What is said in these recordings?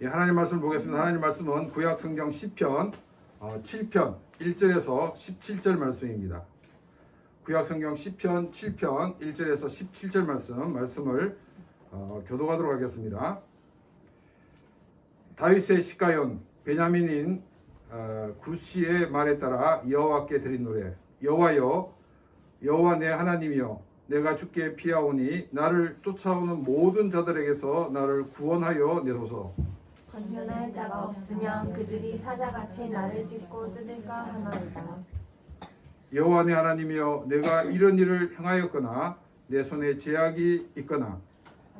예, 하나님 말씀을 보겠습니다. 하나님 말씀은 구약 성경 시편 7편 1절에서 17절 말씀입니다. 구약 성경 시편 7편 1절에서 17절 말씀을 교독하도록 하겠습니다. 다윗의 시가연 베냐민인 구시의 말에 따라 여호와께 드린 노래. 여호와여, 여호와 내 하나님이여, 내가 주께 피하오니 나를 쫓아오는 모든 자들에게서 나를 구원하여 내소서. 건전할 자가 없으면 그들이 사자같이 나를 찢고 뜯을까 하나이다. 여호와 내 하나님이여, 내가 이런 일을 행하였거나 내 손에 제약이 있거나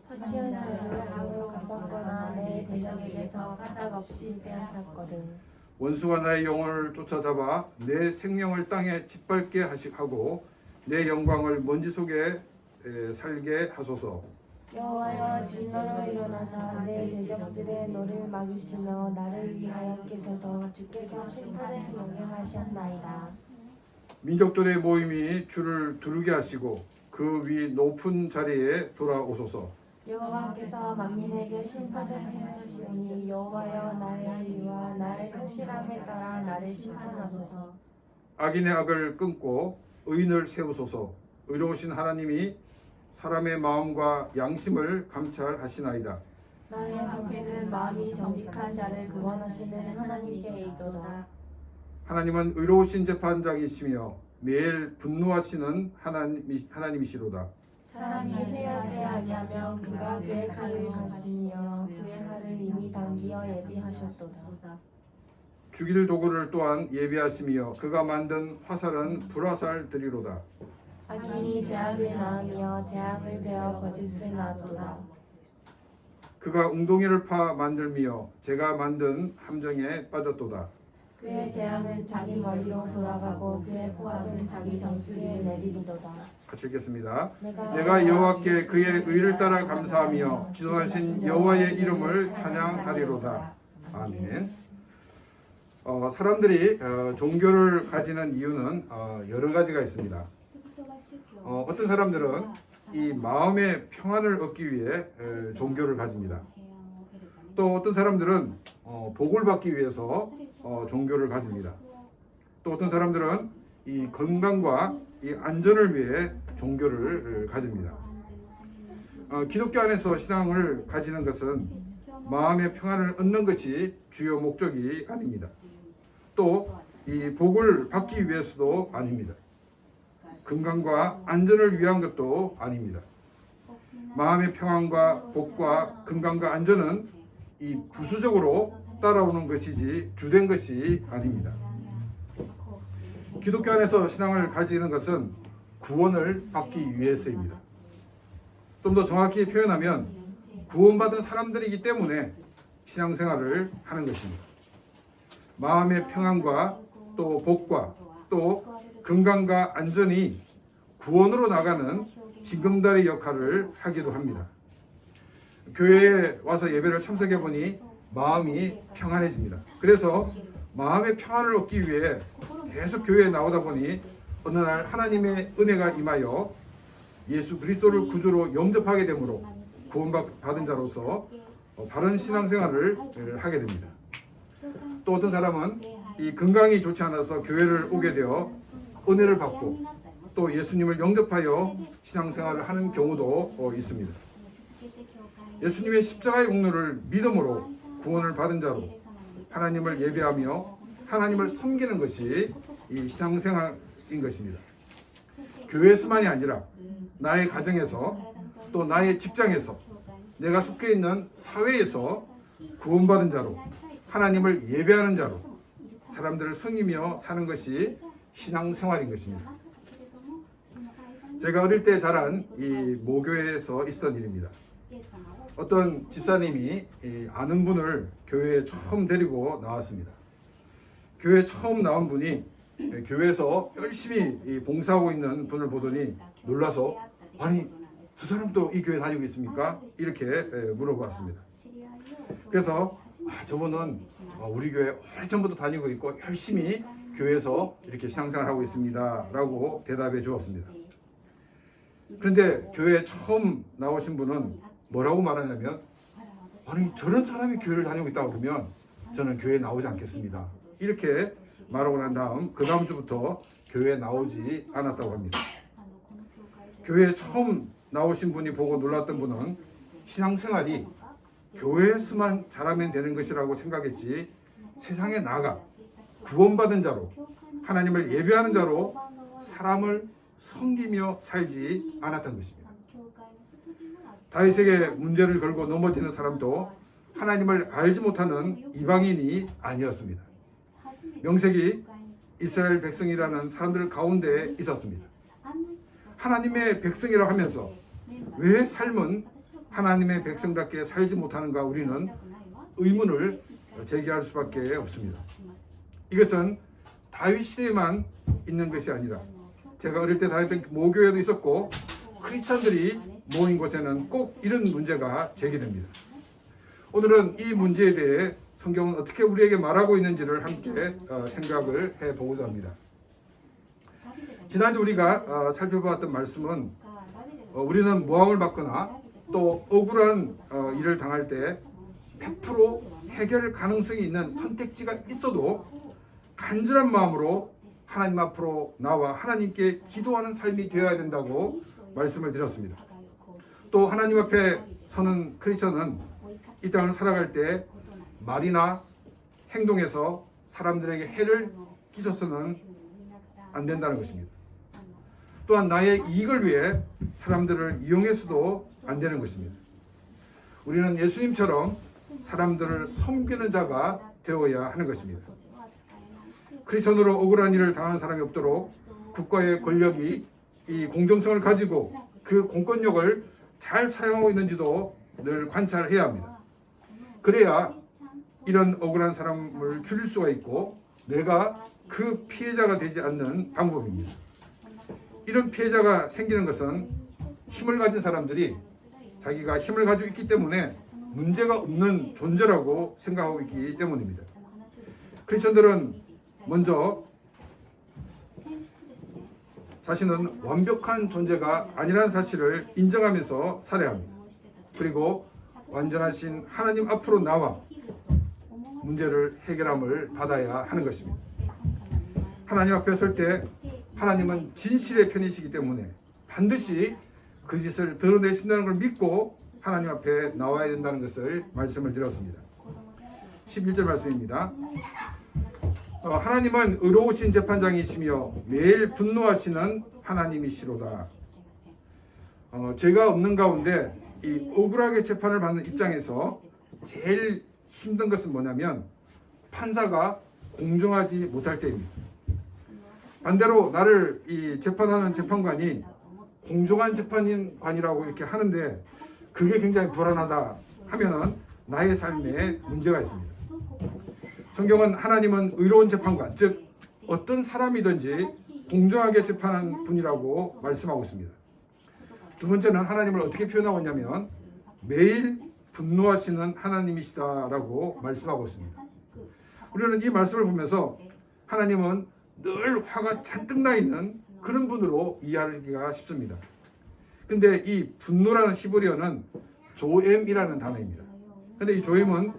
수치한 죄를 하고 갚았거나 내 대적에게서 까닭없이 빼앗았거든. 원수가 나의 영혼을 쫓아잡아 내 생명을 땅에 짓밟게 하고 내 영광을 먼지 속에 살게 하소서. 여호와여, 진노로 일어나사 내 대적들의 노를 막으시며 나를 위하여 계셔서 주께서 심판을 명령하셨나이다. 민족들의 모임이 주를 두르게 하시고 그 위 높은 자리에 돌아오소서. 여호와께서 만민에게 심판을 행하시오니 여호와여, 나의 의와 나의 성실함에 따라 나를 심판하소서. 악인의 악을 끊고 의인을 세우소서. 의로우신 하나님이 사람의 마음과 양심을 감찰하시나이다. 나의 방패는 마음이 정직한 자를 구원하시는 하나님께 있도다. 하나님은 의로우신 재판장이시며 매일 분노하시는 하나님이시로다. 사람이 회하지 아니하면 그가 그의 칼을 가시며 그의 활을 이미 당기어 예비하셨도다. 죽일 도구를 또한 예비하시며 그가 만든 화살은 불화살들이로다. 악인이 죄악을 낳으며 죄악을 베어 거짓을 낳도다. 그가 웅덩이를 파 만들며 제가 만든 함정에 빠졌도다. 그의 재앙은 자기 머리로 돌아가고 그의 포악은 자기 정수리에 내리리도다. 같이 읽겠습니다. 내가 내가 여호와께 그의 의를 따라 감사하며 지존하신 여호와의 이름을 찬양하리로다. 아멘. 사람들이 종교를 가지는 이유는 여러 가지가 있습니다. 어떤 사람들은 이 마음의 평안을 얻기 위해 종교를 가집니다. 또 어떤 사람들은 복을 받기 위해서 종교를 가집니다. 또 어떤 사람들은 이 건강과 이 안전을 위해 종교를 가집니다. 기독교 안에서 신앙을 가지는 것은 마음의 평안을 얻는 것이 주요 목적이 아닙니다. 또 이 복을 받기 위해서도 아닙니다. 건강과 안전을 위한 것도 아닙니다. 마음의 평안과 복과 건강과 안전은 이 부수적으로 따라오는 것이지 주된 것이 아닙니다. 기독교 안에서 신앙을 가지는 것은 구원을 받기 위해서입니다. 좀 더 정확히 표현하면 구원받은 사람들이기 때문에 신앙생활을 하는 것입니다. 마음의 평안과 또 복과 또 건강과 안전이 구원으로 나가는 징검다리 역할을 하기도 합니다. 교회에 와서 예배를 참석해 보니 마음이 평안해집니다. 그래서 마음의 평안을 얻기 위해 계속 교회에 나오다 보니 어느 날 하나님의 은혜가 임하여 예수 그리스도를 구주로 영접하게 되므로 구원받은 자로서 바른 신앙생활을 하게 됩니다. 또 어떤 사람은 이 건강이 좋지 않아서 교회를 오게 되어 은혜를 받고 또 예수님을 영접하여 신앙생활을 하는 경우도 있습니다. 예수님의 십자가의 공로를 믿음으로 구원을 받은 자로 하나님을 예배하며 하나님을 섬기는 것이 이 신앙생활인 것입니다. 교회에서만이 아니라 나의 가정에서 또 나의 직장에서 내가 속해 있는 사회에서 구원받은 자로 하나님을 예배하는 자로 사람들을 섬기며 사는 것이 신앙생활인 것입니다. 제가 어릴 때 자란 이 모교에서 있었던 일입니다. 어떤 집사님이 아는 분을 교회에 처음 데리고 나왔습니다. 교회에 처음 나온 분이 교회에서 열심히 봉사하고 있는 분을 보더니 놀라서 아니 두 사람도 이 교회 다니고 있습니까? 이렇게 물어봤습니다. 그래서 저분은 우리 교회 오래전부터 다니고 있고 열심히 교회에서 이렇게 신앙생활하고 있습니다 라고 대답해 주었습니다. 그런데 교회에 처음 나오신 분은 뭐라고 말하냐면 아니 저런 사람이 교회를 다니고 있다고 그러면 저는 교회에 나오지 않겠습니다. 이렇게 말하고 난 다음 그 다음 주부터 교회에 나오지 않았다고 합니다. 교회에 처음 나오신 분이 보고 놀랐던 분은 신앙생활이 교회에서만 잘하면 되는 것이라고 생각했지 세상에 나가 구원받은 자로 하나님을 예배하는 자로 사람을 섬기며 살지 않았던 것입니다. 다윗에게 문제를 걸고 넘어지는 사람도 하나님을 알지 못하는 이방인이 아니었습니다. 명색이 이스라엘 백성이라는 사람들 가운데 있었습니다. 하나님의 백성이라고 하면서 왜 삶은 하나님의 백성답게 살지 못하는가 우리는 의문을 제기할 수밖에 없습니다. 이것은 다윗 시대에만 있는 것이 아니라 제가 어릴 때 다녔던 모교회도 있었고 크리스천들이 모인 곳에는 꼭 이런 문제가 제기됩니다. 오늘은 이 문제에 대해 성경은 어떻게 우리에게 말하고 있는지를 함께 생각을 해보고자 합니다. 지난주 우리가 살펴보았던 말씀은 우리는 모함을 받거나 또 억울한 일을 당할 때 100% 해결 가능성이 있는 선택지가 있어도 간절한 마음으로 하나님 앞으로 나와 하나님께 기도하는 삶이 되어야 된다고 말씀을 드렸습니다. 또 하나님 앞에 서는 크리스천은 이 땅을 살아갈 때 말이나 행동에서 사람들에게 해를 끼쳐서는 안 된다는 것입니다. 또한 나의 이익을 위해 사람들을 이용해서도 안 되는 것입니다. 우리는 예수님처럼 사람들을 섬기는 자가 되어야 하는 것입니다. 크리스천으로 억울한 일을 당하는 사람이 없도록 국가의 권력이 이 공정성을 가지고 그 공권력을 잘 사용하고 있는지도 늘 관찰해야 합니다. 그래야 이런 억울한 사람을 줄일 수가 있고 내가 그 피해자가 되지 않는 방법입니다. 이런 피해자가 생기는 것은 힘을 가진 사람들이 자기가 힘을 가지고 있기 때문에 문제가 없는 존재라고 생각하고 있기 때문입니다. 크리스천들은 먼저 자신은 완벽한 존재가 아니라는 사실을 인정하면서 살아야 합니다. 그리고 완전하신 하나님 앞으로 나와 문제를 해결함을 받아야 하는 것입니다. 하나님 앞에 설 때 하나님은 진실의 편이시기 때문에 반드시 그 짓을 드러내신다는 걸 믿고 하나님 앞에 나와야 된다는 것을 말씀을 드렸습니다. 11절 말씀입니다. 하나님은 의로우신 재판장이시며 매일 분노하시는 하나님이시로다. 죄가 없는 가운데 이 억울하게 재판을 받는 입장에서 제일 힘든 것은 뭐냐면 판사가 공정하지 못할 때입니다. 반대로 나를 이 재판하는 재판관이 공정한 재판관이라고 이렇게 하는데 그게 굉장히 불안하다 하면은 나의 삶에 문제가 있습니다. 성경은 하나님은 의로운 재판관, 즉 어떤 사람이든지 공정하게 재판한 분이라고 말씀하고 있습니다. 두 번째는 하나님을 어떻게 표현하고 있냐면 매일 분노하시는 하나님이시다라고 말씀하고 있습니다. 우리는 이 말씀을 보면서 하나님은 늘 화가 잔뜩 나 있는 그런 분으로 이해하기가 쉽습니다. 근데 이 분노라는 히브리어는 조엠이라는 단어입니다. 근데 이 조엠은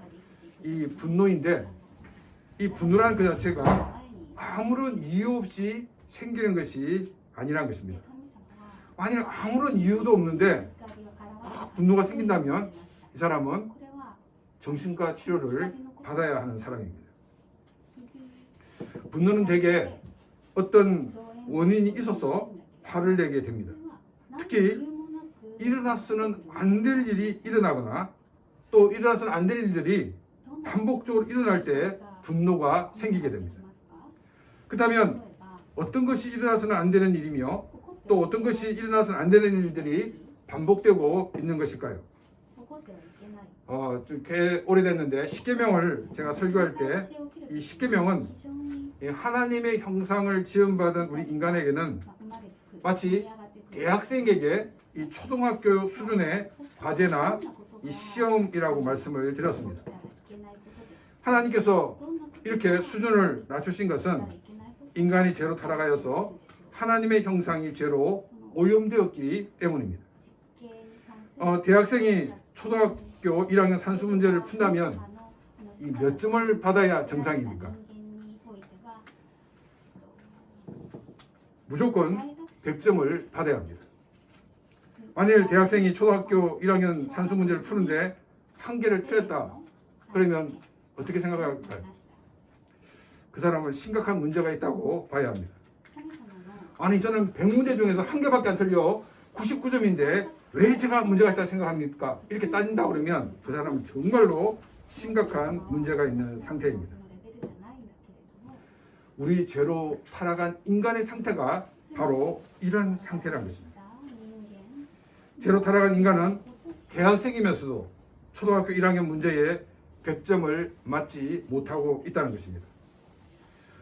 이 분노인데 이 분노라는 그 자체가 아무런 이유 없이 생기는 것이 아니라는 것입니다. 만약 아무런 이유도 없는데 분노가 생긴다면 이 사람은 정신과 치료를 받아야 하는 사람입니다. 분노는 대개 어떤 원인이 있어서 화를 내게 됩니다. 특히 일어나서는 안 될 일이 일어나거나 또 일어나서는 안 될 일들이 반복적으로 일어날 때 분노가 생기게 됩니다. 그렇다면 어떤 것이 일어나서는 안 되는 일이며 또 어떤 것이 일어나서는 안 되는 일들이 반복되고 있는 것일까요? 좀 꽤 오래됐는데 십계명을 제가 설교할 때 이 십계명은 하나님의 형상을 지음받은 우리 인간에게는 마치 대학생에게 이 초등학교 수준의 과제나 이 시험이라고 말씀을 드렸습니다. 하나님께서 이렇게 수준을 낮추신 것은 인간이 죄로 타락하여서 하나님의 형상이 죄로 오염되었기 때문입니다. 대학생이 초등학교 1학년 산수 문제를 푼다면 이 몇 점을 받아야 정상입니까? 무조건 100점을 받아야 합니다. 만일 대학생이 초등학교 1학년 산수 문제를 푸는데 한 개를 틀렸다. 그러면 어떻게 생각할까요? 그 사람은 심각한 문제가 있다고 봐야 합니다. 아니 저는 100문제 중에서 한 개밖에 안 틀려 99점인데 왜 제가 문제가 있다고 생각합니까? 이렇게 따진다 그러면 그 사람은 정말로 심각한 문제가 있는 상태입니다. 우리 죄로 타락한 인간의 상태가 바로 이런 상태라는 것입니다. 죄로 타락한 인간은 대학생이면서도 초등학교 1학년 문제에 100점을 맞지 못하고 있다는 것입니다.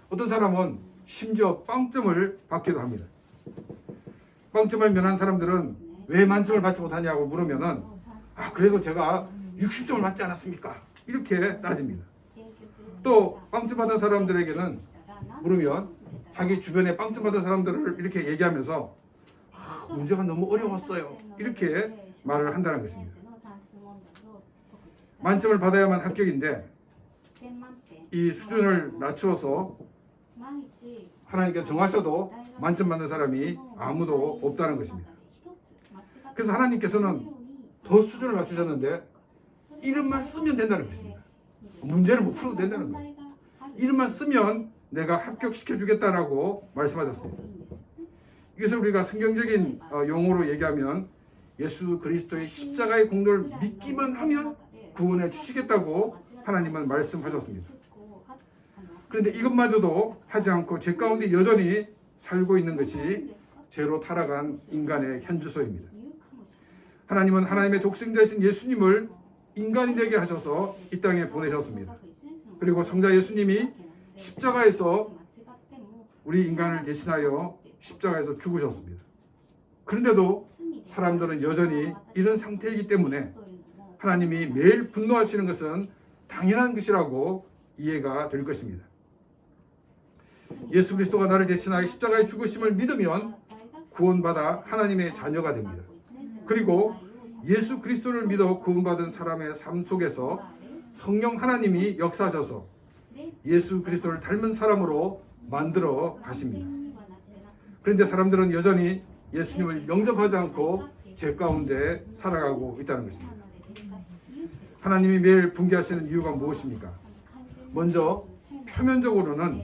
어떤 사람은 심지어 빵점을 받기도 합니다. 빵점을 면한 사람들은 왜 만점을 받지 못하냐고 물으면은 그래도 제가 60점을 맞지 않았습니까? 이렇게 따집니다. 또 빵점 받은 사람들에게는 물으면 자기 주변에 빵점 받은 사람들을 이렇게 얘기하면서 문제가 너무 어려웠어요. 이렇게 말을 한다는 것입니다. 만점을 받아야만 합격인데 이 수준을 낮추어서 하나님께 정하셔도 만점 받는 사람이 아무도 없다는 것입니다. 그래서 하나님께서는 더 수준을 낮추셨는데 이름만 쓰면 된다는 것입니다. 문제를 못 풀어도 된다는 거예요. 이름만 쓰면 내가 합격시켜 주겠다라고 말씀하셨습니다. 이것을 우리가 성경적인 용어로 얘기하면 예수 그리스도의 십자가의 공로를 믿기만 하면 구원해 주시겠다고 하나님은 말씀하셨습니다. 그런데 이것마저도 하지 않고 죄 가운데 여전히 살고 있는 것이 죄로 타락한 인간의 현주소입니다. 하나님은 하나님의 독생자이신 예수님을 인간이 되게 하셔서 이 땅에 보내셨습니다. 그리고 성자 예수님이 십자가에서 우리 인간을 대신하여 십자가에서 죽으셨습니다. 그런데도 사람들은 여전히 이런 상태이기 때문에 하나님이 매일 분노하시는 것은 당연한 것이라고 이해가 될 것입니다. 예수 그리스도가 나를 대신하여 십자가에 죽으심을 믿으면 구원받아 하나님의 자녀가 됩니다. 그리고 예수 그리스도를 믿어 구원받은 사람의 삶 속에서 성령 하나님이 역사하셔서 예수 그리스도를 닮은 사람으로 만들어 가십니다. 그런데 사람들은 여전히 예수님을 영접하지 않고 죄 가운데 살아가고 있다는 것입니다. 하나님이 매일 분개하시는 이유가 무엇입니까? 먼저 표면적으로는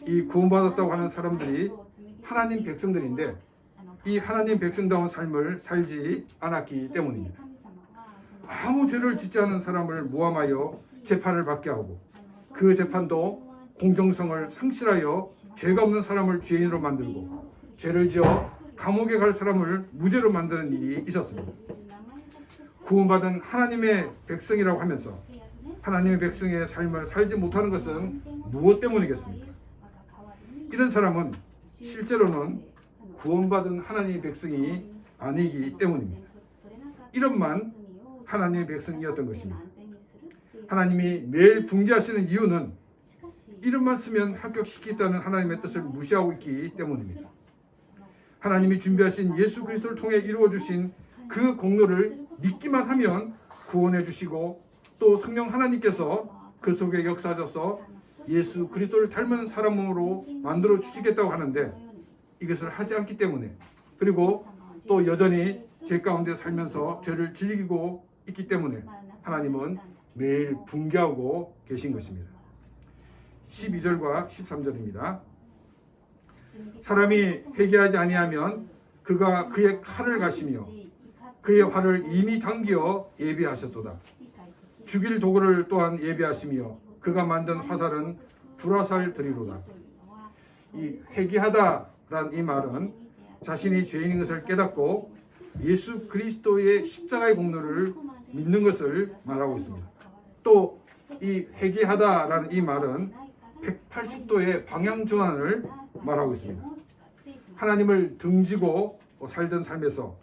이 구원받았다고 하는 사람들이 하나님 백성들인데 이 하나님 백성다운 삶을 살지 않았기 때문입니다. 아무 죄를 짓지 않은 사람을 모함하여 재판을 받게 하고 그 재판도 공정성을 상실하여 죄가 없는 사람을 죄인으로 만들고 죄를 지어 감옥에 갈 사람을 무죄로 만드는 일이 있었습니다. 구원받은 하나님의 백성이라고 하면서 하나님의 백성의 삶을 살지 못하는 것은 무엇 때문이겠습니까? 이런 사람은 실제로는 구원받은 하나님의 백성이 아니기 때문입니다. 이런만 하나님의 백성이었던 것입니다. 하나님이 매일 분개하시는 이유는 이름만 쓰면 합격시키겠다는 하나님의 뜻을 무시하고 있기 때문입니다. 하나님이 준비하신 예수 그리스도를 통해 이루어 주신 그 공로를 믿기만 하면 구원해 주시고 또 성령 하나님께서 그 속에 역사하셔서 예수 그리스도를 닮은 사람으로 만들어 주시겠다고 하는데 이것을 하지 않기 때문에 그리고 또 여전히 죄 가운데 살면서 죄를 즐기고 있기 때문에 하나님은 매일 분개하고 계신 것입니다. 12절과 13절입니다. 사람이 회개하지 아니하면 그가 그의 칼을 가시며 그의 활을 이미 당기어 예비하셨도다. 죽일 도구를 또한 예비하시며 그가 만든 화살은 불화살 들이로다. 이 회개하다란 이 말은 자신이 죄인인 것을 깨닫고 예수 그리스도의 십자가의 공로를 믿는 것을 말하고 있습니다. 또 이 회개하다라는 이 말은 180도의 방향 전환을 말하고 있습니다. 하나님을 등지고 살던 삶에서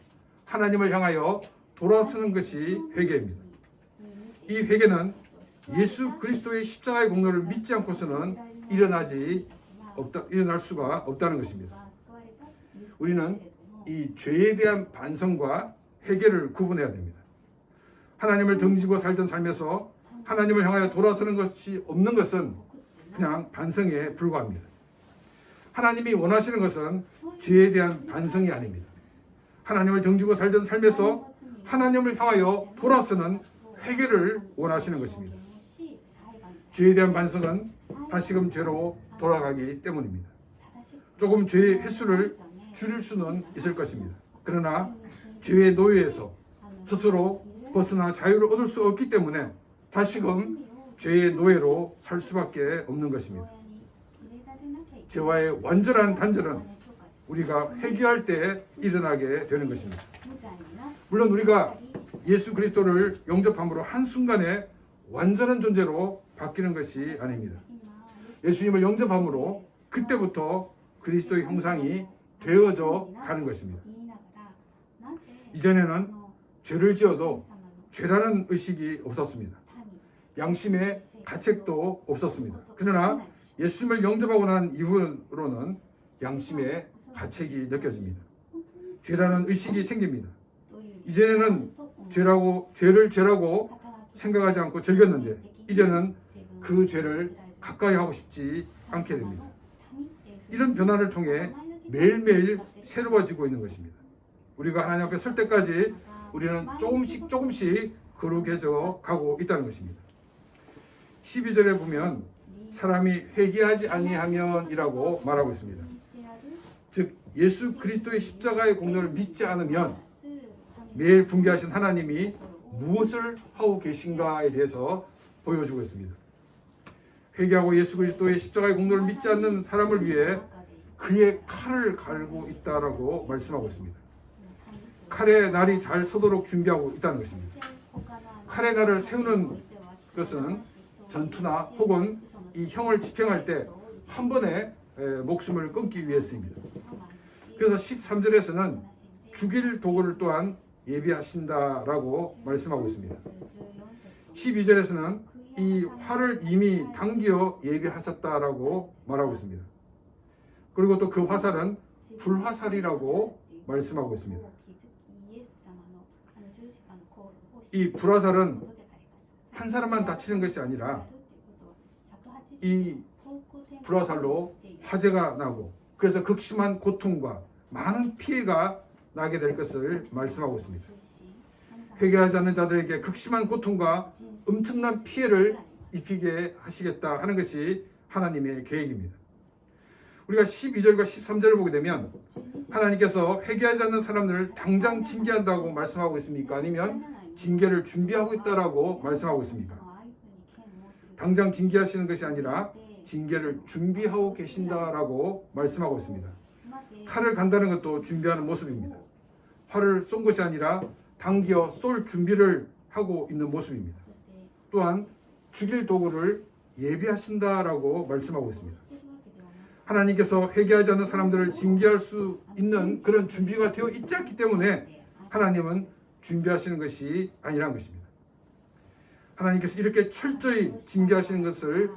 하나님을 향하여 돌아서는 것이 회개입니다. 이 회개는 예수 그리스도의 십자가의 공로를 믿지 않고서는 일어날 수가 없다는 것입니다. 우리는 이 죄에 대한 반성과 회개를 구분해야 됩니다. 하나님을 등지고 살던 삶에서 하나님을 향하여 돌아서는 것이 없는 것은 그냥 반성에 불과합니다. 하나님이 원하시는 것은 죄에 대한 반성이 아닙니다. 하나님을 등지고 살던 삶에서 하나님을 향하여 돌아서는 회개를 원하시는 것입니다. 죄에 대한 반성은 다시금 죄로 돌아가기 때문입니다. 조금 죄의 횟수를 줄일 수는 있을 것입니다. 그러나 죄의 노예에서 스스로 벗어나 자유를 얻을 수 없기 때문에 다시금 죄의 노예로 살 수밖에 없는 것입니다. 죄와의 완전한 단절은 우리가 회개할 때 일어나게 되는 것입니다. 물론 우리가 예수 그리스도를 영접함으로 한순간에 완전한 존재로 바뀌는 것이 아닙니다. 예수님을 영접함으로 그때부터 그리스도의 형상이 되어져 가는 것입니다. 이전에는 죄를 지어도 죄라는 의식이 없었습니다. 양심의 가책도 없었습니다. 그러나 예수님을 영접하고 난 이후로는 양심의 가책이 느껴집니다. 죄라는 의식이 생깁니다. 이전에는 죄를 죄라고 생각하지 않고 즐겼는데 이제는 그 죄를 가까이 하고 싶지 않게 됩니다. 이런 변화를 통해 매일매일 새로워지고 있는 것입니다. 우리가 하나님 앞에 설 때까지 우리는 조금씩 거룩해져 가고 있다는 것입니다. 12절에 보면 사람이 회개하지 아니하면 이라고 말하고 있습니다. 즉 예수 그리스도의 십자가의 공로를 믿지 않으면 매일 분개하신 하나님이 무엇을 하고 계신가에 대해서 보여주고 있습니다. 회개하고 예수 그리스도의 십자가의 공로를 믿지 않는 사람을 위해 그의 칼을 갈고 있다라고 말씀하고 있습니다. 칼의 날이 잘 서도록 준비하고 있다는 것입니다. 칼의 날을 세우는 것은 전투나 혹은 이 형을 집행할 때 한 번에 목숨을 끊기 위해서입니다. 그래서 13절에서는 죽일 도구를 또한 예비하신다라고 말씀하고 있습니다. 12절에서는 이 활을 이미 당겨 예비하셨다라고 말하고 있습니다. 그리고 또 그 화살은 불화살이라고 말씀하고 있습니다. 이 불화살은 한 사람만 다치는 것이 아니라 이 불화살로 화재가 나고 그래서 극심한 고통과 많은 피해가 나게 될 것을 말씀하고 있습니다. 회개하지 않는 자들에게 극심한 고통과 엄청난 피해를 입히게 하시겠다 하는 것이 하나님의 계획입니다. 우리가 12절과 13절을 보게 되면 하나님께서 회개하지 않는 사람들을 당장 징계한다고 말씀하고 있습니까? 아니면 징계를 준비하고 있다라고 말씀하고 있습니까? 당장 징계하시는 것이 아니라 징계를 준비하고 계신다라고 말씀하고 있습니다. 칼을 간다는 것도 준비하는 모습입니다. 활을 쏜 것이 아니라 당겨 쏠 준비를 하고 있는 모습입니다. 또한 죽일 도구를 예비하신다라고 말씀하고 있습니다. 하나님께서 회개하지 않는 사람들을 징계할 수 있는 그런 준비가 되어 있지 않기 때문에 하나님은 준비하시는 것이 아니라는 것입니다. 하나님께서 이렇게 철저히 징계하시는 것을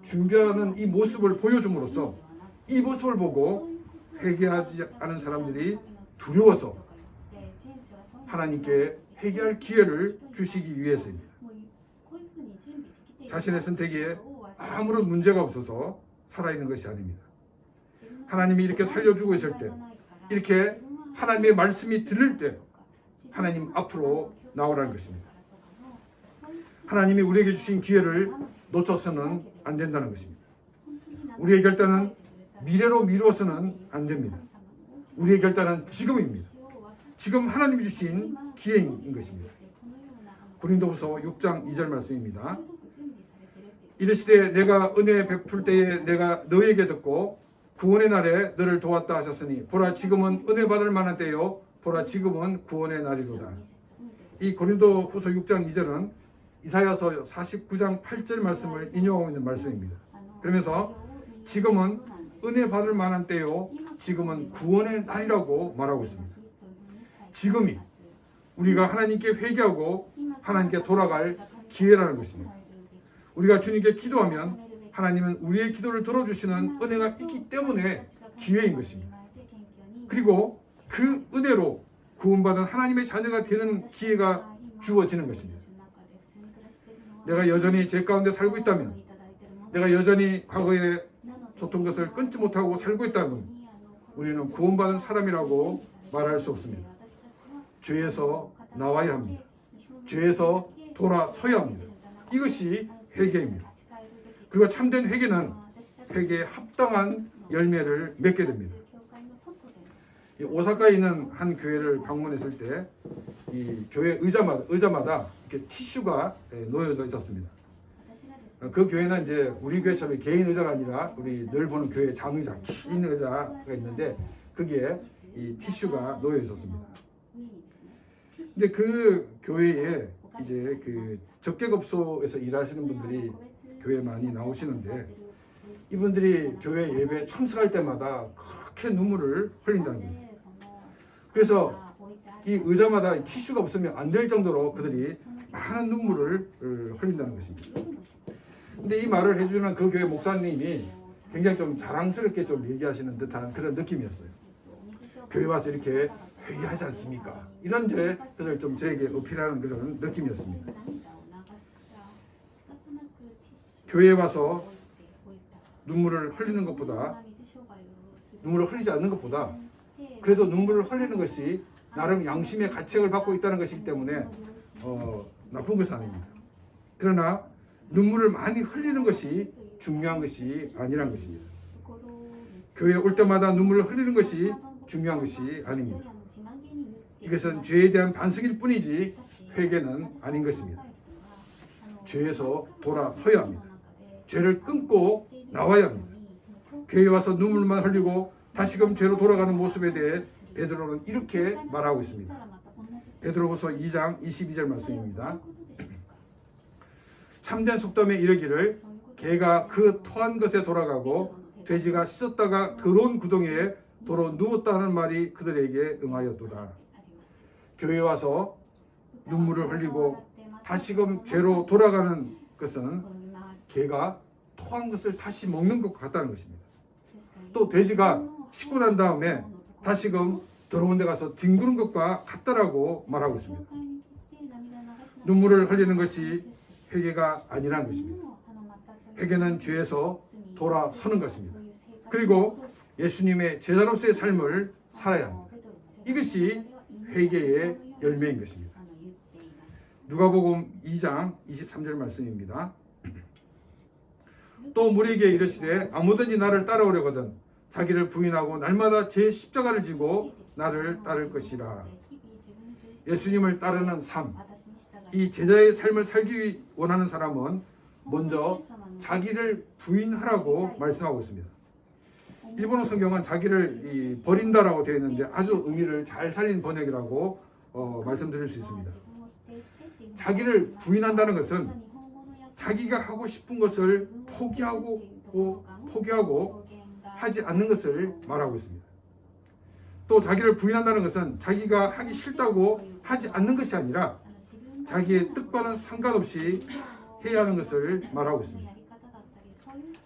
준비하는 이 모습을 보여줌으로써 이 모습을 보고 회개하지 않은 사람들이 두려워서 하나님께 회개할 기회를 주시기 위해서입니다. 자신의 선택에 아무런 문제가 없어서 살아있는 것이 아닙니다. 하나님이 이렇게 살려주고 있을 때, 이렇게 하나님의 말씀이 들릴 때 하나님 앞으로 나오라는 것입니다. 하나님이 우리에게 주신 기회를 놓쳐서는 안 된다는 것입니다. 우리의 결단은 미래로 미루어서는 안 됩니다. 우리의 결단은 지금입니다. 지금 하나님이 주신 기회인 것입니다. 고린도후서 6장 2절 말씀입니다. 이르시되 내가 은혜 베풀 때에 내가 너에게 듣고 구원의 날에 너를 도왔다 하셨으니 보라 지금은 은혜 받을 만한 때요 보라 지금은 구원의 날이로다. 이 고린도후서 6장 2절은 이사야서 49장 8절 말씀을 인용하고 있는 말씀입니다. 그러면서 지금은 은혜 받을 만한 때요 지금은 구원의 날이라고 말하고 있습니다. 지금이 우리가 하나님께 회개하고 하나님께 돌아갈 기회라는 것입니다. 우리가 주님께 기도하면 하나님은 우리의 기도를 들어주시는 은혜가 있기 때문에 기회인 것입니다. 그리고 그 은혜로 구원받은 하나님의 자녀가 되는 기회가 주어지는 것입니다. 내가 여전히 죄 가운데 살고 있다면, 내가 여전히 과거에 줬던 것을 끊지 못하고 살고 있다면 우리는 구원받은 사람이라고 말할 수 없습니다. 죄에서 나와야 합니다. 죄에서 돌아서야 합니다. 이것이 회개입니다. 그리고 참된 회개는 회개에 합당한 열매를 맺게 됩니다. 이 오사카에 있는 한 교회를 방문했을 때 이 교회 의자마다 이렇게 티슈가 놓여져 있었습니다. 그 교회는 이제 우리 교회처럼 개인 의자가 아니라 우리 늘 보는 교회 장의자, 긴 의자가 있는데 거기에 이 티슈가 놓여 있었습니다. 근데 그 교회에 이제 그 적객업소에서 일하시는 분들이 교회에 많이 나오시는데 이분들이 교회 예배에 참석할 때마다 그렇게 눈물을 흘린다는 거예요. 그래서 이 의자마다 티슈가 없으면 안 될 정도로 그들이 많은 눈물을 흘린다는 것입니다. 근데 이 말을 해주는 그 교회 목사님이 굉장히 좀 자랑스럽게 좀 얘기하시는 듯한 그런 느낌이었어요. 교회 와서 이렇게 회개하지 않습니까? 이런 것을 좀 저에게 어필하는 그런 느낌이었습니다. 교회에 와서 눈물을 흘리는 것보다, 눈물을 흘리지 않는 것보다 그래도 눈물을 흘리는 것이 나름 양심의 가책을 받고 있다는 것이기 때문에 나쁜 것은 아닙니다. 그러나 눈물을 많이 흘리는 것이 중요한 것이 아니란 것입니다. 교회에 올 때마다 눈물을 흘리는 것이 중요한 것이 아닙니다. 이것은 죄에 대한 반성일 뿐이지 회개는 아닌 것입니다. 죄에서 돌아서야 합니다. 죄를 끊고 나와야 합니다. 교회에 와서 눈물만 흘리고 다시금 죄로 돌아가는 모습에 대해 베드로는 이렇게 말하고 있습니다. 베드로후서 2장 22절 말씀입니다. 참된 속담에 이르기를 개가 그 토한 것에 돌아가고 돼지가 씻었다가 더러운 구덩이에 도로 누웠다 하는 말이 그들에게 응하였도다. 교회에 와서 눈물을 흘리고 다시금 죄로 돌아가는 것은 개가 토한 것을 다시 먹는 것 같다는 것입니다. 또 돼지가 씻고 난 다음에 다시금 더러운 데 가서 뒹구는 것과 같다라고 말하고 있습니다. 눈물을 흘리는 것이 회개가 아니라는 것입니다. 회개는 죄에서 돌아서는 것입니다. 그리고 예수님의 제자로서의 삶을 살아야 합니다. 이것이 회개의 열매인 것입니다. 누가복음 2장 23절 말씀입니다. 또 무리에게 이르시되 아무든지 나를 따라오려거든 자기를 부인하고 날마다 제 십자가를 지고 나를 따를 것이라. 예수님을 따르는 삶, 이 제자의 삶을 살기 원하는 사람은 먼저 자기를 부인하라고 말씀하고 있습니다. 일본어 성경은 자기를 버린다라고 되어 있는데 아주 의미를 잘 살린 번역이라고 말씀드릴 수 있습니다. 자기를 부인한다는 것은 자기가 하고 싶은 것을 포기하고 하지 않는 것을 말하고 있습니다. 또 자기를 부인한다는 것은 자기가 하기 싫다고 하지 않는 것이 아니라 자기의 뜻과는 상관없이 해야 하는 것을 말하고 있습니다.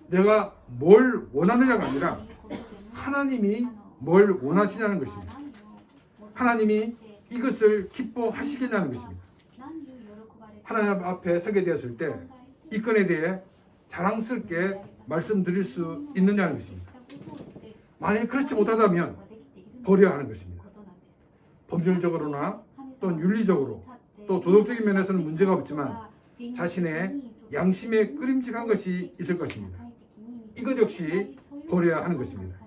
내가 뭘 원하느냐가 아니라 하나님이 뭘 원하시냐는 것입니다. 하나님이 이것을 기뻐하시겠냐는 것입니다. 하나님 앞에 서게 되었을 때 이 건에 대해 자랑스럽게 말씀드릴 수 있느냐는 것입니다. 만약 그렇지 못하다면 버려야 하는 것입니다. 법률적으로나 또는 윤리적으로 또 도덕적인 면에서는 문제가 없지만 자신의 양심에 끄림직한 것이 있을 것입니다. 이것 역시 버려야 하는 것입니다.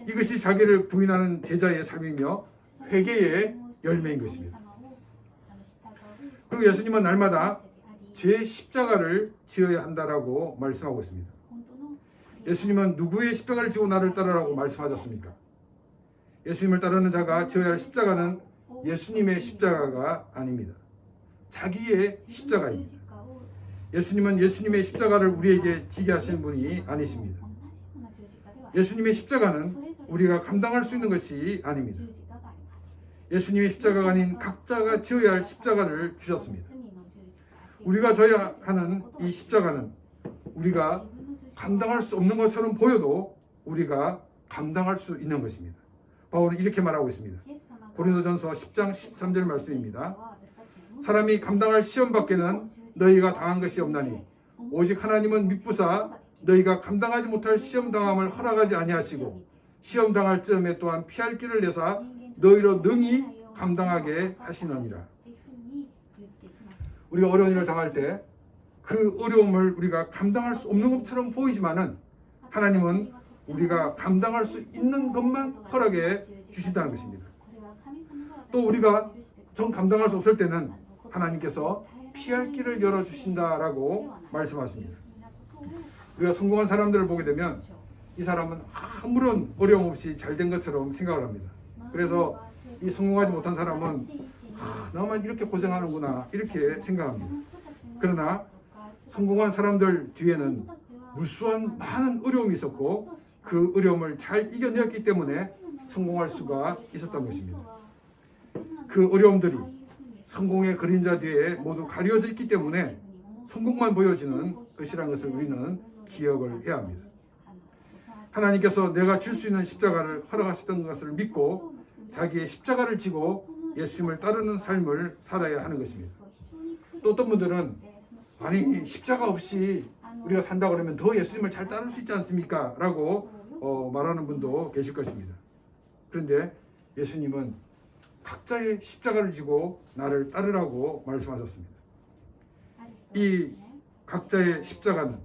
이것이 자기를 부인하는 제자의 삶이며 회개의 열매인 것입니다. 그리고 예수님은 날마다 제 십자가를 지어야 한다라고 말씀하고 있습니다. 예수님은 누구의 십자가를 지고 나를 따르라고 말씀하셨습니까? 예수님을 따르는 자가 지어야 할 십자가는 예수님의 십자가가 아닙니다. 자기의 십자가입니다. 예수님은 예수님의 십자가를 우리에게 지게 하신 분이 아니십니다. 예수님의 십자가는 우리가 감당할 수 있는 것이 아닙니다. 예수님의 십자가가 아닌 각자가 지어야 할 십자가를 주셨습니다. 우리가 져야 하는 이 십자가는 우리가 감당할 수 없는 것처럼 보여도 우리가 감당할 수 있는 것입니다. 바울은 이렇게 말하고 있습니다. 고린도전서 10장 13절 말씀입니다. 사람이 감당할 시험 밖에는 너희가 당한 것이 없나니 오직 하나님은 미쁘사 너희가 감당하지 못할 시험 당함을 허락하지 아니하시고 시험 당할 즈음에 또한 피할 길을 내사 너희로 능히 감당하게 하시느니라. 우리가 어려운 일을 당할 때 그 어려움을 우리가 감당할 수 없는 것처럼 보이지만은 하나님은 우리가 감당할 수 있는 것만 허락해 주신다는 것입니다. 또 우리가 정 감당할 수 없을 때는 하나님께서 피할 길을 열어주신다라고 말씀하십니다. 우리가 성공한 사람들을 보게 되면 이 사람은 아무런 어려움 없이 잘된 것처럼 생각을 합니다. 그래서 이 성공하지 못한 사람은 나만 이렇게 고생하는구나 이렇게 생각합니다. 그러나 성공한 사람들 뒤에는 무수한 많은 어려움이 있었고 그 어려움을 잘 이겨냈기 때문에 성공할 수가 있었던 것입니다. 그 어려움들이 성공의 그림자 뒤에 모두 가려져 있기 때문에 성공만 보여지는 것이라는 것을 우리는 기억을 해야 합니다. 하나님께서 내가 질 수 있는 십자가를 허락하셨던 것을 믿고 자기의 십자가를 지고 예수님을 따르는 삶을 살아야 하는 것입니다. 또 어떤 분들은 아니 십자가 없이 우리가 산다 그러면 더 예수님을 잘 따를 수 있지 않습니까? 라고 말하는 분도 계실 것입니다. 그런데 예수님은 각자의 십자가를 지고 나를 따르라고 말씀하셨습니다. 이 각자의 십자가는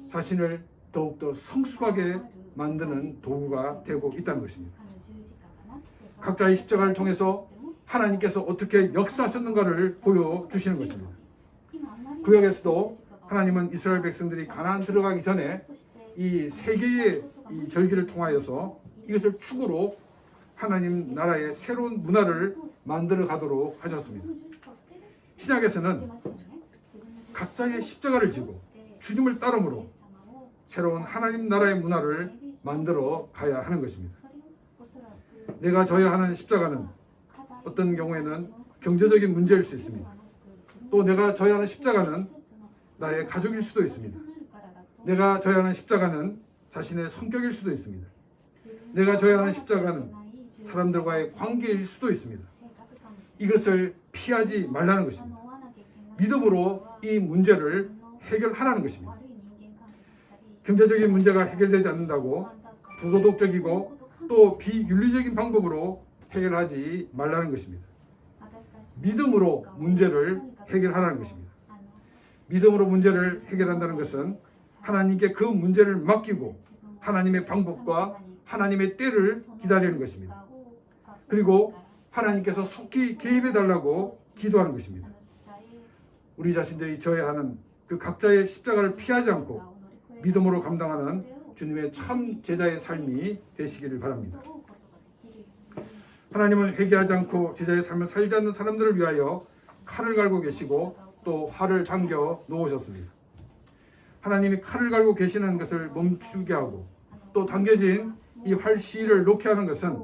자신을 더욱더 성숙하게 만드는 도구가 되고 있다는 것입니다. 각자의 십자가를 통해서 하나님께서 어떻게 역사하셨는가를 보여주시는 것입니다. 구약에서도 하나님은 이스라엘 백성들이 가나안 들어가기 전에 이 세 개의 이 절기를 통하여서 이것을 축으로 하나님 나라의 새로운 문화를 만들어 가도록 하셨습니다. 신약에서는 각자의 십자가를 지고 주님을 따름으로 새로운 하나님 나라의 문화를 만들어 가야 하는 것입니다. 내가 져야 하는 십자가는 어떤 경우에는 경제적인 문제일 수 있습니다. 또 내가 져야 하는 십자가는 나의 가족일 수도 있습니다. 내가 져야 하는 십자가는 자신의 성격일 수도 있습니다. 내가 져야 하는 십자가는 사람들과의 관계일 수도 있습니다. 이것을 피하지 말라는 것입니다. 믿음으로 이 문제를 해결하라는 것입니다. 경제적인 문제가 해결되지 않는다고 부도덕적이고 또 비윤리적인 방법으로 해결하지 말라는 것입니다. 믿음으로 문제를 해결하라는 것입니다. 믿음으로 문제를 해결한다는 것은 하나님께 그 문제를 맡기고 하나님의 방법과 하나님의 때를 기다리는 것입니다. 그리고 하나님께서 속히 개입해 달라고 기도하는 것입니다. 우리 자신들이 져야 하는 그 각자의 십자가를 피하지 않고 믿음으로 감당하는 주님의 참 제자의 삶이 되시기를 바랍니다. 하나님은 회개하지 않고 제자의 삶을 살지 않는 사람들을 위하여 칼을 갈고 계시고 또 활을 당겨 놓으셨습니다. 하나님이 칼을 갈고 계시는 것을 멈추게 하고 또 당겨진 이 활시를 놓게 하는 것은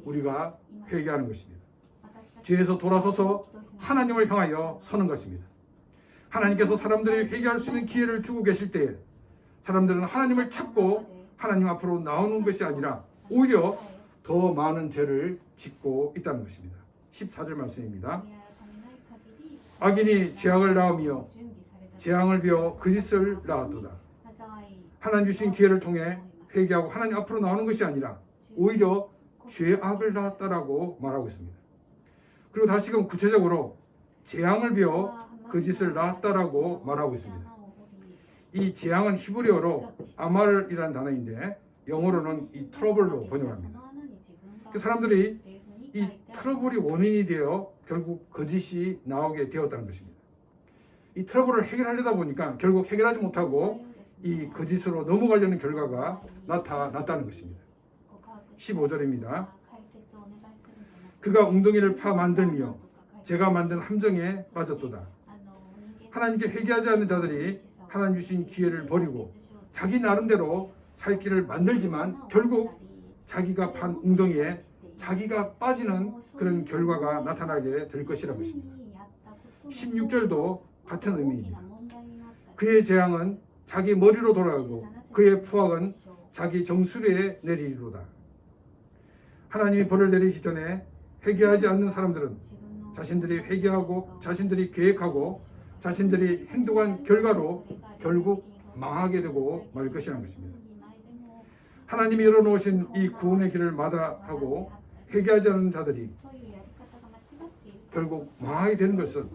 우리가 회개하는 것입니다. 뒤에서 돌아서서 하나님을 향하여 서는 것입니다. 하나님께서 사람들이 회개할 수 있는 기회를 주고 계실 때에 사람들은 하나님을 찾고 하나님 앞으로 나오는 것이 아니라 오히려 더 많은 죄를 짓고 있다는 것입니다. 14절 말씀입니다. 악인이 죄악을 낳으며 재앙을 비워 거짓을 낳았도다. 하나님 주신 기회를 통해 회개하고 하나님 앞으로 나오는 것이 아니라 오히려 죄악을 낳았다라고 말하고 있습니다. 그리고 다시금 구체적으로 재앙을 비워 거짓을 낳았다라고 말하고 있습니다. 이 재앙은 히브리어로 아말이라는 단어인데 영어로는 이 트러블로 번역합니다. 사람들이 이 트러블이 원인이 되어 결국 거짓이 나오게 되었다는 것입니다. 이 트러블을 해결하려다 보니까 결국 해결하지 못하고 이 거짓으로 넘어가려는 결과가 나타났다는 것입니다. 15절입니다. 그가 웅덩이를 파 만들며 제가 만든 함정에 빠졌도다. 하나님께 회개하지 않는 자들이 하나님 주신 기회를 버리고 자기 나름대로 살 길을 만들지만 결국 자기가 판 웅덩이에 자기가 빠지는 그런 결과가 나타나게 될 것이라는 것입니다. 16절도 같은 의미입니다. 그의 재앙은 자기 머리로 돌아가고 그의 포악은 자기 정수리에 내리리로다. 하나님이 벌을 내리기 전에 회개하지 않는 사람들은 자신들이 회개하고 자신들이 계획하고 자신들이 행동한 결과로 결국 망하게 되고 말 것이라는 것입니다. 하나님이 열어놓으신 이 구원의 길을 마다하고 회개하지 않은 자들이 결국 망하게 되는 것은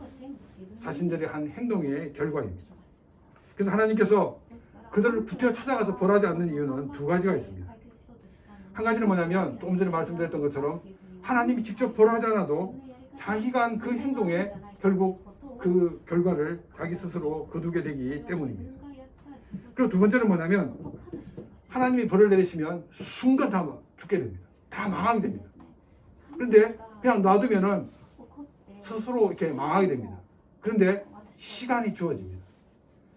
자신들이 한 행동의 결과입니다. 그래서 하나님께서 그들을 구태여 찾아가서 벌하지 않는 이유는 두 가지가 있습니다. 한 가지는 뭐냐면 조금 전에 말씀드렸던 것처럼 하나님이 직접 벌하지 않아도 자기가 한 그 행동에 결국 그 결과를 자기 스스로 거두게 되기 때문입니다. 그리고 두 번째는 뭐냐면 하나님이 벌을 내리시면 순간 다 죽게 됩니다. 다 망하게 됩니다. 그런데 그냥 놔두면은 스스로 이렇게 망하게 됩니다. 그런데 시간이 주어집니다.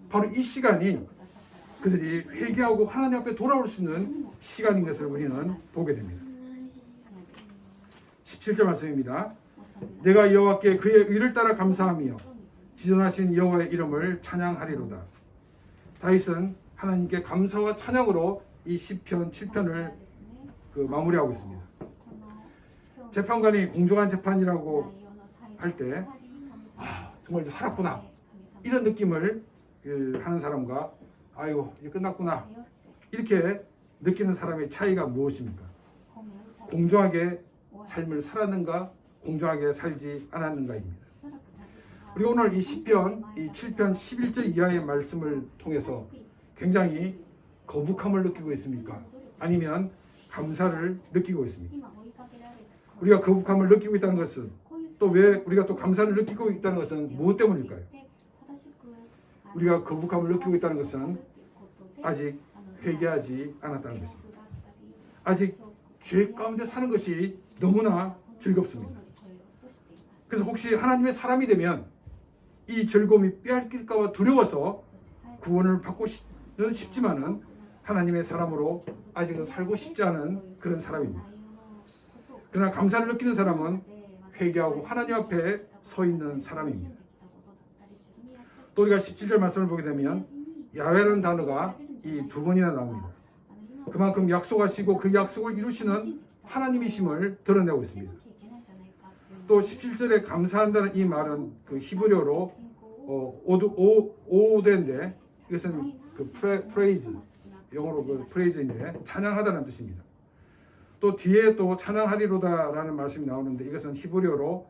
바로 이 시간이 그들이 회개하고 하나님 앞에 돌아올 수 있는 시간인 것을 우리는 보게 됩니다. 17절 말씀입니다. 내가 여호와께 그의 의를 따라 감사하며 지존하신 여호와의 이름을 찬양하리로다. 다윗은 하나님께 감사와 찬양으로 이 시편 7편을 마무리하고 있습니다. 재판관이 공정한 재판이라고 할 때 정말 이제 살았구나 이런 느낌을 하는 사람과 아이고 이제 끝났구나 이렇게 느끼는 사람의 차이가 무엇입니까? 공정하게 삶을 살았는가 공정하게 살지 않았는가입니다. 우리 오늘 이 시편 이 7편 11절 이하의 말씀을 통해서 굉장히 거북함을 느끼고 있습니까? 아니면 감사를 느끼고 있습니까? 우리가 거북함을 느끼고 있다는 것은 또 왜 우리가 또 감사를 느끼고 있다는 것은 무엇 때문일까요? 우리가 거북함을 느끼고 있다는 것은 아직 회개하지 않았다는 것입니다. 아직 죄 가운데 사는 것이 너무나 즐겁습니다. 그래서 혹시 하나님의 사람이 되면 이 즐거움이 빼앗길까 봐 두려워서 구원을 받고는 싶지만은 하나님의 사람으로 아직은 살고 싶지 않은 그런 사람입니다. 그러나 감사를 느끼는 사람은 회개하고 하나님 앞에 서 있는 사람입니다. 또 우리가 17절 말씀을 보게 되면 야훼라는 단어가 이 두 번이나 나옵니다. 그만큼 약속하시고 그 약속을 이루시는 하나님이심을 드러내고 있습니다. 또 17절에 감사한다는 이 말은 그 히브리어로 오데인데 이것은 그 프레이즈 영어로 그 프레이즈인데 찬양하다는 뜻입니다. 또 뒤에 또 찬양하리로다라는 말씀이 나오는데 이것은 히브리어로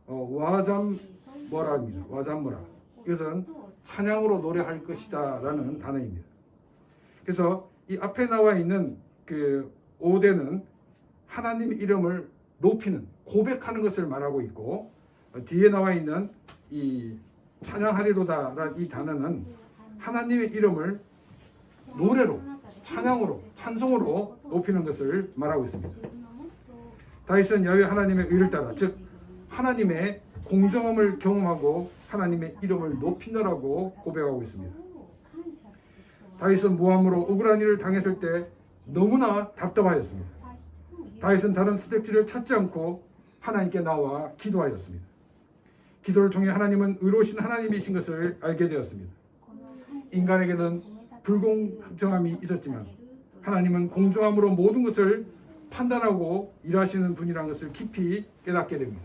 와잠머라입니다. 와잠머라. 이것은 찬양으로 노래할 것이다라는 단어입니다. 그래서 이 앞에 나와 있는 그 오대는 하나님의 이름을 높이는 고백하는 것을 말하고 있고 뒤에 나와 있는 이 찬양하리로다라는 이 단어는 하나님의 이름을 노래로 찬양으로 찬송으로 높이는 것을 말하고 있습니다. 다윗은 야훼 하나님의 의를 따라 즉 하나님의 공정함을 경험하고 하나님의 이름을 높이느라고 고백하고 있습니다. 다윗은 모함으로 억울한 일을 당했을 때 너무나 답답하였습니다. 다윗은 다른 선택지를 찾지 않고 하나님께 나와 기도하였습니다. 기도를 통해 하나님은 의로우신 하나님이신 것을 알게 되었습니다. 인간에게는 불공정함이 있었지만 하나님은 공정함으로 모든 것을 판단하고 일하시는 분이라는 것을 깊이 깨닫게 됩니다.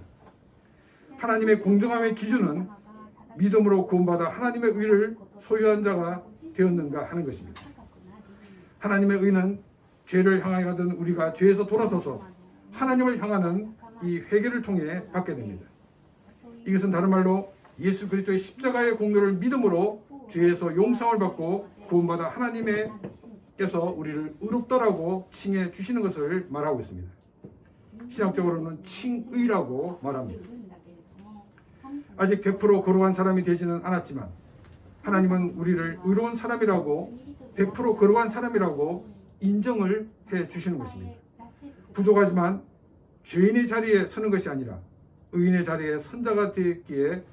하나님의 공정함의 기준은 믿음으로 구원받아 하나님의 의를 소유한 자가 되었는가 하는 것입니다. 하나님의 의는 죄를 향하여 가던 우리가 죄에서 돌아서서 하나님을 향하는 이 회개를 통해 받게 됩니다. 이것은 다른 말로 예수 그리스도의 십자가의 공로를 믿음으로 죄에서 용서를 받고 구원받아 하나님께서 우리를 의롭다라고 칭해 주시는 것을 말하고 있습니다. 신학적으로는 칭의라고 말합니다. 아직 100% 거룩한 사람이 되지는 않았지만 하나님은 우리를 의로운 사람이라고 100% 거룩한 사람이라고 인정을 해 주시는 것입니다. 부족하지만 죄인의 자리에 서는 것이 아니라 의인의 자리에 선자가 되었기에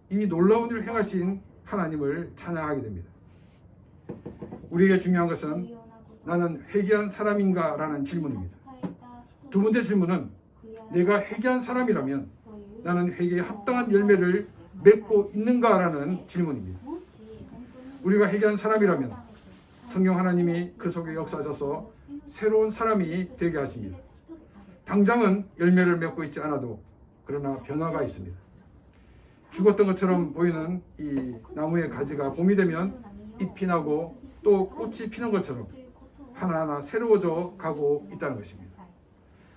이 놀라운 일을 행하신 하나님을 찬양하게 됩니다. 우리에게 중요한 것은 나는 회개한 사람인가 라는 질문입니다. 두 번째 질문은 내가 회개한 사람이라면 나는 회개에 합당한 열매를 맺고 있는가 라는 질문입니다. 우리가 회개한 사람이라면 성령 하나님이 그 속에 역사하셔서 새로운 사람이 되게 하십니다. 당장은 열매를 맺고 있지 않아도 그러나 변화가 있습니다. 죽었던 것처럼 보이는 이 나무의 가지가 봄이 되면 잎이 나고 또 꽃이 피는 것처럼 하나하나 새로워져 가고 있다는 것입니다.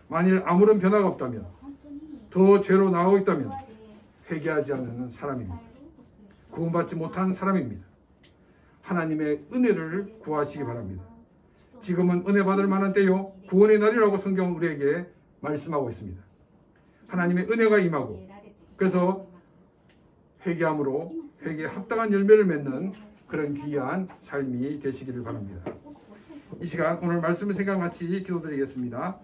만일 아무런 변화가 없다면, 더 죄로 나가고 있다면 회개하지 않는 사람입니다. 구원받지 못한 사람입니다. 하나님의 은혜를 구하시기 바랍니다. 지금은 은혜 받을 만한 때요, 구원의 날이라고 성경은 우리에게 말씀하고 있습니다. 하나님의 은혜가 임하고, 그래서 회개함으로 회개에 합당한 열매를 맺는 그런 귀한 삶이 되시기를 바랍니다. 이 시간 오늘 말씀을 생각 같이 기도드리겠습니다.